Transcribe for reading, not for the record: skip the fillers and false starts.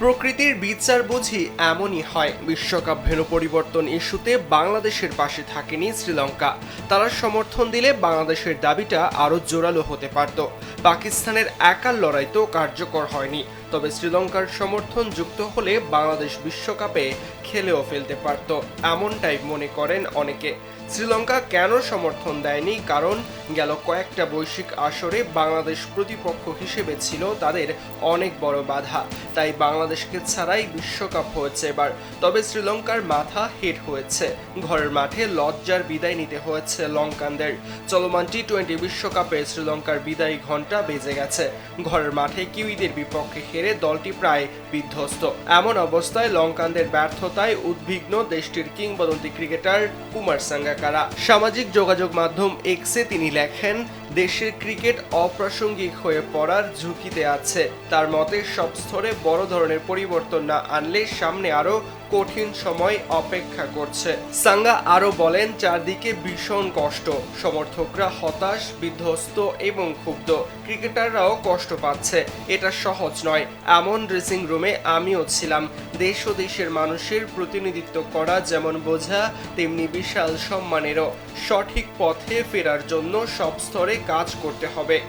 প্রকৃতির বিচার বুঝি এমনই হয়। বিশ্বকাপ ভেন্যু পরিবর্তন ইস্যুতে বাংলাদেশের পাশে থাকেনি শ্রীলঙ্কা। তারা সমর্থন দিলে বাংলাদেশের দাবিটা আরও জোরালো হতে পারত। পাকিস্তানের একার লড়াই তো কার্যকর হয়নি, তবে শ্রীলঙ্কার সমর্থন যুক্ত হলে বাংলাদেশ বিশ্বকাপে খেলেও ফেলতে পারত, এমনটাই মনে করেন অনেকে। শ্রীলঙ্কা কেন সমর্থন দেয়নি? কারণ গেল কয়েকটা বৈশ্বিক আসরে বাংলাদেশ প্রতিপক্ষ হিসেবে ছিল তাদের অনেক বড় বাধা। তাই বাংলাদেশকে ছাড়াই বিশ্বকাপ হয়েছে এবার। তবে শ্রীলঙ্কার মাথা হেট হয়েছে। ঘরের মাঠে লজ্জার বিদায় নিতে হয়েছে লঙ্কানদের। চলমান টি-20 বিশ্বকাপে শ্রীলঙ্কার বিদায়ী ঘণ্টা বেজে গেছে। ঘরের মাঠে কিউইদের বিপক্ষে হেরে দলটি প্রায় বিধ্বস্ত। এমন অবস্থায় লঙ্কানদের ব্যর্থতায় উদ্বিগ্ন দেশটির কিংবদন্তি ক্রিকেটার কুমার সাঙ্গাকারা। সামাজিক যোগাযোগ মাধ্যম এক্সে তিনি লেখেন, দেশের ক্রিকেট অপ্রাসঙ্গিক হয়ে পড়ার ঝুঁকিতে আছে। তার মতে সব স্তরে বড় ধরনের পরিবর্তন না আনলে সামনে আরো কঠিন সময় অপেক্ষা করছে। সাঙ্গা আরো বলেন, চারদিকে ভীষণ কষ্ট, সমর্থকরা হতাশ, বিধ্বস্ত এবং ক্ষুব্ধ, ক্রিকেটাররাও কষ্ট পাচ্ছে। এটা সহজ নয়। এমন ড্রেসিং রুমে আমিও ছিলাম। দেশ ও দেশের মানুষের প্রতিনিধিত্ব করা যেমন বোঝা, তেমনি বিশাল সম্মানেরও। সঠিক পথে ফেরার জন্য সব স্তরে কাজ করতে হবে।